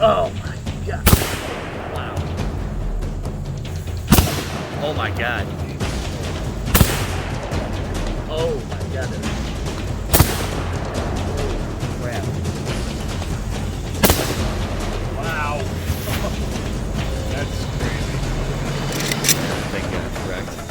Oh my god. Wow. Oh my god. Oh my god. Oh crap. Wow. That's crazy. Thank God, correct.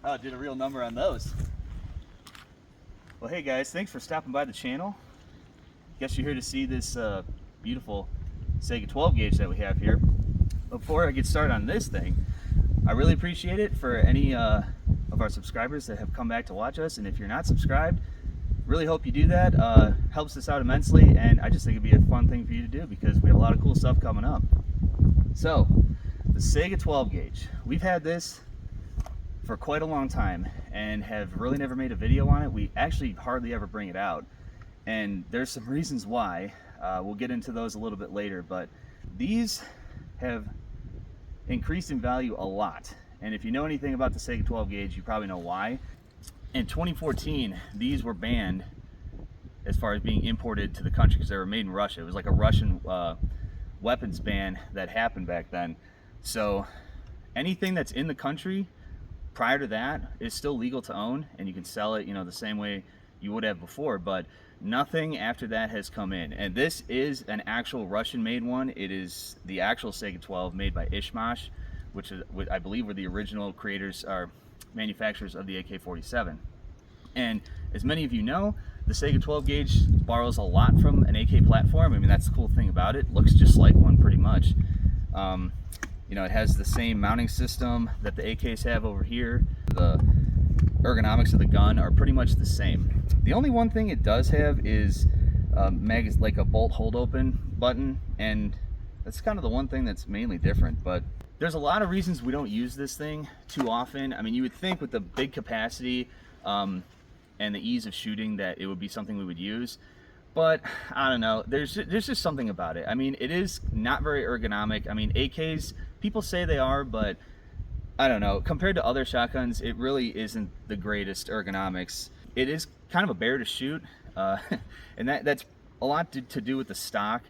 Oh, did a real number on those. Well, hey guys, thanks for stopping by the channel. Guess you're here to see this beautiful Saiga 12 gauge that we have here. Before I get started on this thing, I really appreciate it for any of our subscribers that have come back to watch us. And if you're not subscribed, really hope you do that. Helps us out immensely, and I just think it'd be a fun thing for you to do because we have a lot of cool stuff coming up. So, the Saiga 12 gauge. We've had this for quite a long time and have really never made a video on it. We actually hardly ever bring it out, and there's some reasons why. We'll get into those a little bit later, but these have increased in value a lot. And if you know anything about the Saiga 12 gauge, you probably know why. In 2014, these were banned as far as being imported to the country because they were made in Russia. It was like a Russian weapons ban that happened back then. So anything that's in the country prior to that is still legal to own, and you can sell it, you know, the same way you would have before, but nothing after that has come in. And this is an actual Russian-made one. It is the actual Saiga 12 made by Unsplash, which is, I believe, were the original creators or manufacturers of the AK-47. And as many of you know, the Saiga 12 gauge borrows a lot from an AK platform. I mean, that's the cool thing about it. Looks just like one pretty much. You know, it has the same mounting system that the AKs have over here. The ergonomics of the gun are pretty much the same. The only one thing it does have is like a bolt hold open button, and that's kind of the one thing that's mainly different. But there's a lot of reasons we don't use this thing too often. I mean, you would think with the big capacity and the ease of shooting that it would be something we would use. But I don't know, there's just something about it. I mean, it is not very ergonomic. I mean, AKs, people say they are, but I don't know. Compared to other shotguns, it really isn't the greatest ergonomics. It is kind of a bear to shoot, and that's a lot to do with the stock.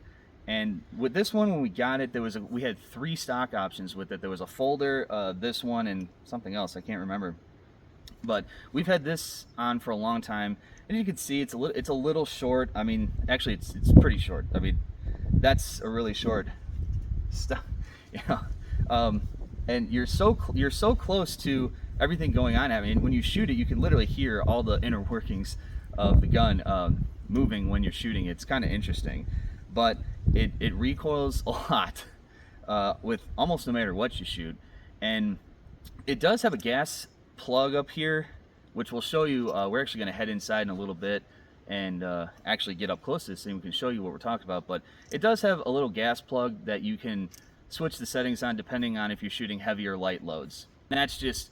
And with this one, when we got it, we had 3 stock options with it. There was a folder, this one, and something else, I can't remember. But we've had this on for a long time, and you can see it's a little short. I mean, actually, it's pretty short. I mean, that's a really short stuff, you know. And you're so close to everything going on. I mean, when you shoot it, you can literally hear all the inner workings of the gun moving when you're shooting. It's kind of interesting, but it recoils a lot with almost no matter what you shoot, and it does have a gas plug up here, which we'll show you. We're actually going to head inside in a little bit and actually get up close to this thing. We can show you what we're talking about, but it does have a little gas plug that you can switch the settings on depending on if you're shooting heavy or light loads. And that's just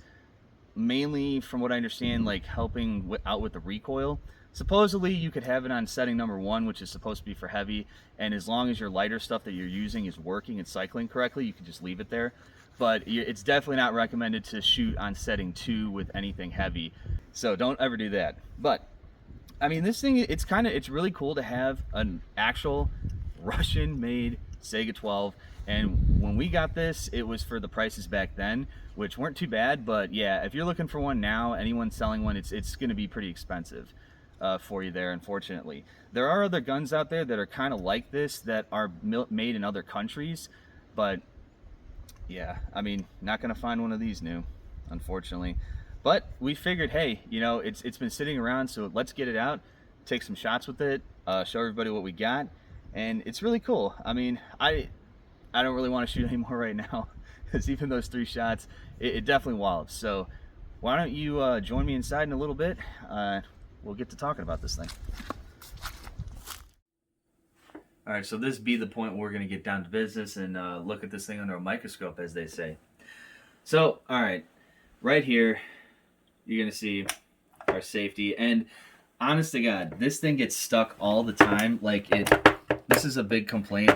mainly, from what I understand, like helping out with the recoil. Supposedly you could have it on setting number 1, which is supposed to be for heavy, and as long as your lighter stuff that you're using is working and cycling correctly, you can just leave it there. But it's definitely not recommended to shoot on setting 2 with anything heavy, so don't ever do that. But I mean, this thing, it's really cool to have an actual Russian-made Saiga 12. And when we got this, it was for the prices back then, which weren't too bad. But yeah, if you're looking for one now, anyone selling one, it's going to be pretty expensive for you there, unfortunately. There are other guns out there that are kind of like this that are made in other countries, but yeah, I mean, not going to find one of these new, unfortunately. But we figured, hey, you know, it's been sitting around, so let's get it out, take some shots with it, show everybody what we got, and it's really cool. I mean, I don't really want to shoot anymore right now, because even those 3 shots, it definitely wallops. So why don't you join me inside in a little bit? We'll get to talking about this thing. All right, so this be the point where we're going to get down to business and look at this thing under a microscope, as they say. So, all right, right here, you're going to see our safety. And honest to God, this thing gets stuck all the time. Like this is a big complaint.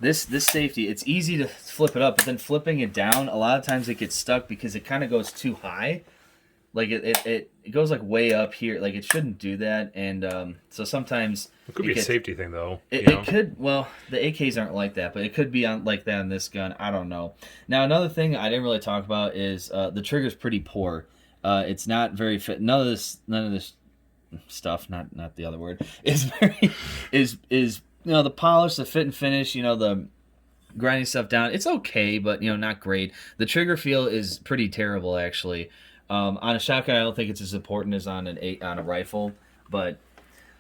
This safety, it's easy to flip it up, but then flipping it down, a lot of times it gets stuck because it kind of goes too high. Like it goes like way up here. Like it shouldn't do that, and so sometimes it could be a safety thing though. It could. Well, the AKs aren't like that, but it could be on like that on this gun. I don't know. Now another thing I didn't really talk about is the trigger's pretty poor. It's not very fit. None of this stuff. Not the other word is very is the polish, the fit and finish. The grinding stuff down. It's okay, but not great. The trigger feel is pretty terrible actually. On a shotgun, I don't think it's as important as on a rifle, but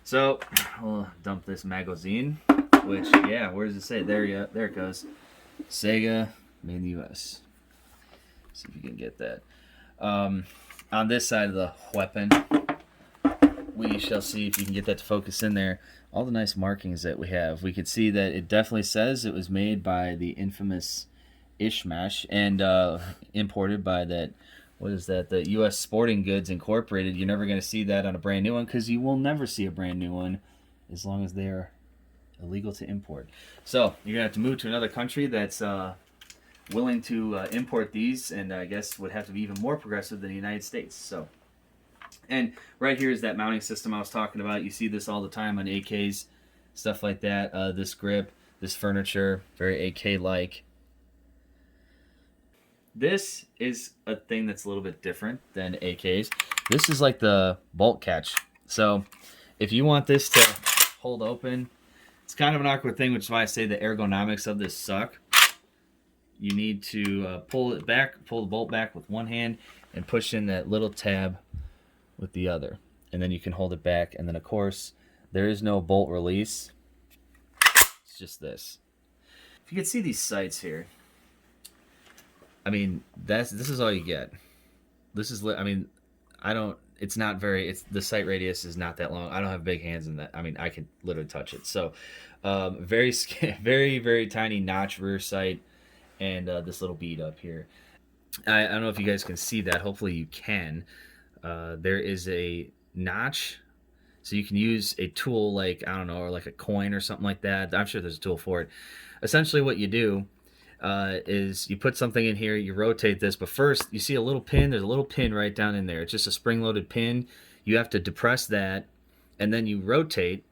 so we'll dump this magazine. Which where does it say? There it goes. Saiga, made in the U.S. See if you can get that. On this side of the weapon, we shall see if you can get that to focus in there. All the nice markings that we have. We could see that it definitely says it was made by the infamous Ishmash and imported by that. What is that? The U.S. Sporting Goods Incorporated. You're never going to see that on a brand new one because you will never see a brand new one as long as they are illegal to import. So you're going to have to move to another country that's willing to import these, and I guess would have to be even more progressive than the United States. So, and right here is that mounting system I was talking about. You see this all the time on AKs, stuff like that. This grip, this furniture, very AK-like. This is a thing that's a little bit different than AKs. This is like the bolt catch. So if you want this to hold open, it's kind of an awkward thing, which is why I say the ergonomics of this suck. You need to pull the bolt back with one hand and push in that little tab with the other. And then you can hold it back. And then, of course, there is no bolt release. It's just this. If you can see these sights here, I mean, this is all you get. This is, I mean, it's not very, the sight radius is not that long. I don't have big hands in that. I mean, I can literally touch it. So, very, very, very tiny notch rear sight and this little bead up here. I don't know if you guys can see that. Hopefully you can. There is a notch. So you can use a tool like, I don't know, or like a coin or something like that. I'm sure there's a tool for it. Essentially what you do is you put something in here, you rotate this, but first you see a little pin. There's a little pin right down in there. It's just a spring-loaded pin. You have to depress that, and then you rotate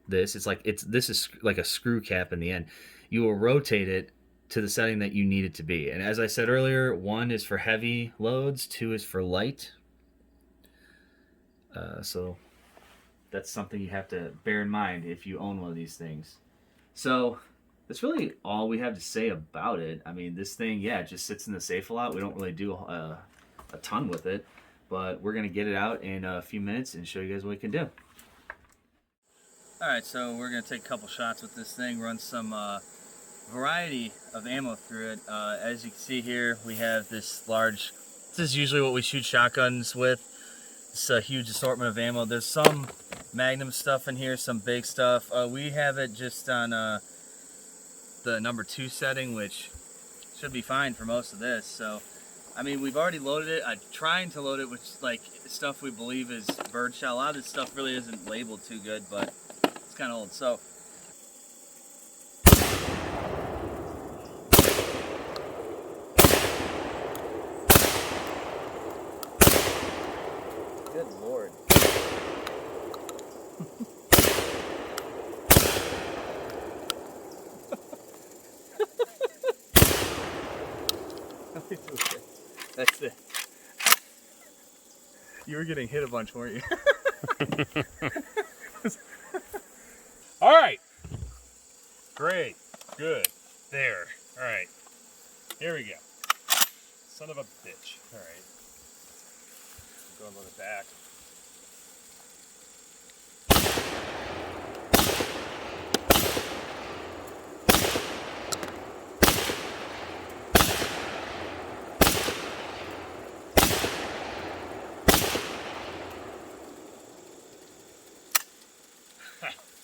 this. This is like a screw cap in the end. You will rotate it to the setting that you need it to be. And as I said earlier, 1 is for heavy loads, 2 is for light. So that's something you have to bear in mind if you own one of these things. So that's really all we have to say about it. I mean, this thing, it just sits in the safe a lot. We don't really do a ton with it, but we're going to get it out in a few minutes and show you guys what we can do. All right, so we're going to take a couple shots with this thing, run some variety of ammo through it. As you can see here, we have this large, this is usually what we shoot shotguns with. It's a huge assortment of ammo. There's some Magnum stuff in here, some big stuff. We have it just on the number 2 setting, which should be fine for most of this. So, I mean, we've already loaded it. I'm trying to load it with like stuff we believe is birdshot. A lot of this stuff really isn't labeled too good, but it's kind of old. So, good Lord. That's it. You were getting hit a bunch, weren't you? All right. Great. Good. There. All right. Here we go. Son of a bitch. All right. Go and load it back.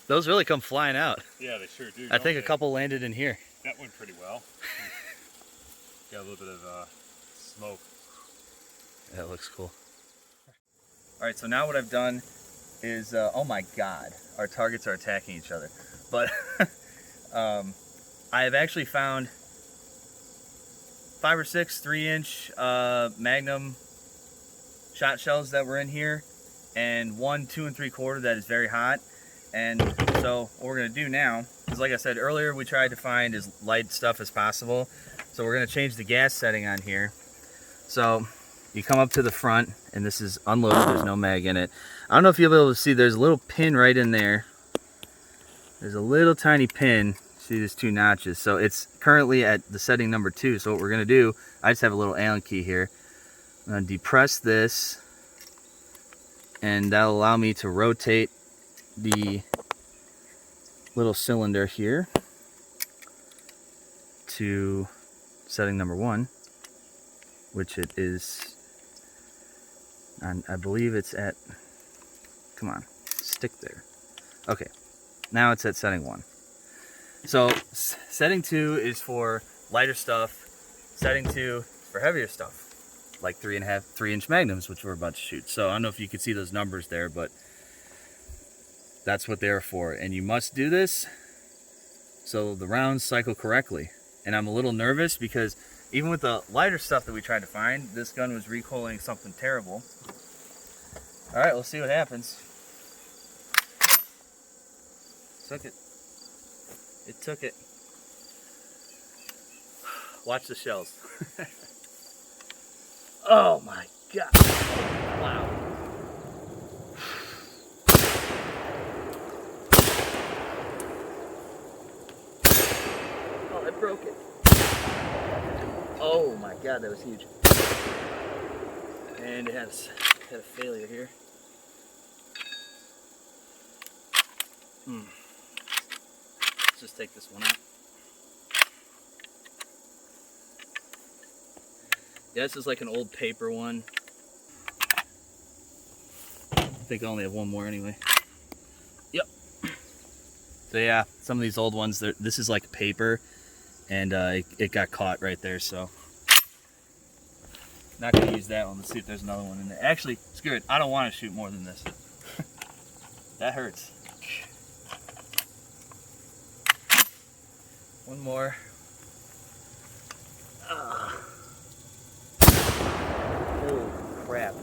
Those really come flying out. Yeah, they sure do. I think a couple landed in here. That went pretty well. Got a little bit of smoke. That looks cool. All right, so now what I've done is, oh my god, our targets are attacking each other. But I have actually found 5 or 6 3-inch Magnum shot shells that were in here, and 1 2 3/4 that is very hot. And so what we're gonna do now is, like I said earlier, we tried to find as light stuff as possible. So we're gonna change the gas setting on here. So you come up to the front, and this is unloaded, there's no mag in it. I don't know if you'll be able to see, there's a little pin right in there. There's a little tiny pin. See, there's 2 notches. So it's currently at the setting number 2. So what we're gonna do, I just have a little Allen key here. I'm gonna depress this, and that'll allow me to rotate the little cylinder here to setting number 1, which it is, and I believe it's at, come on, stick there. Okay, now it's at setting 1. So setting 2 is for lighter stuff, setting 2 for heavier stuff, like 3.5-3-inch Magnums, which we're about to shoot. So I don't know if you can see those numbers there, but that's what they're for. And you must do this so the rounds cycle correctly. And I'm a little nervous because even with the lighter stuff that we tried to find, this gun was recoiling something terrible. All right, let's see what happens. Took it. It took it. Watch the shells. Oh my God. Wow. Oh, it broke it. Oh my God, that was huge. And it had a failure here. Let's just take this one out. Yeah, this is like an old paper one. I think I only have one more anyway. Yep. So yeah, some of these old ones, this is like paper, and it got caught right there, so not gonna use that one. Let's see if there's another one in there. Actually, screw it, I don't want to shoot more than this. That hurts. One more. Holy crap.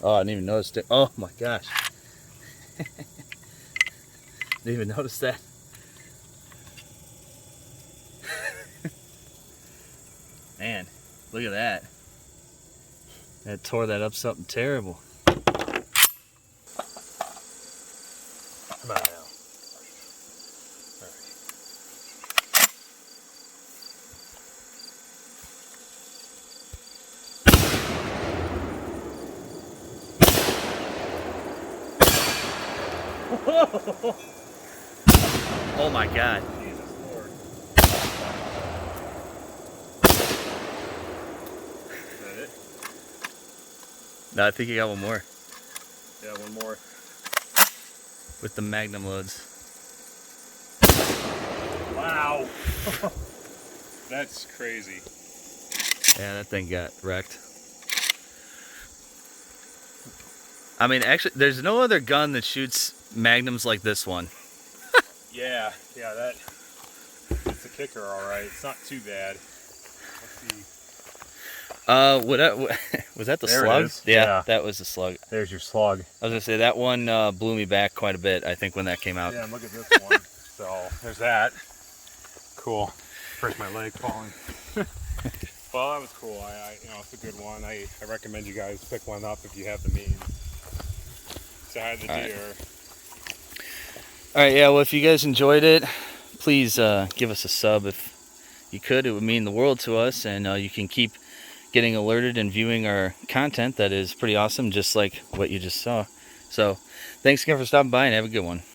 Oh, I didn't even notice it. Oh my gosh. Didn't even notice that. Man, look at that. That tore that up something terrible. Come on now. Oh my God. Jesus Lord. Is that it? No, I think you got one more. Yeah, one more. With the Magnum loads. Wow. That's crazy. Yeah, that thing got wrecked. I mean, actually, there's no other gun that shoots Magnums like this one. Yeah, that's a kicker, all right. It's not too bad. Let's see. Was that the There it slug? is. Yeah, Yeah. that was the slug. There's your slug. I was gonna say that one blew me back quite a bit, I think, when that came out. Yeah, and look at this one. So there's that. Cool. Break my leg falling. Well, that was cool. It's a good one. I recommend you guys pick one up if you have the means. Side the deer. All right, yeah. Well, if you guys enjoyed it, please give us a sub if you could. It would mean the world to us, and you can keep getting alerted and viewing our content. That is pretty awesome, just like what you just saw. So, thanks again for stopping by, and have a good one.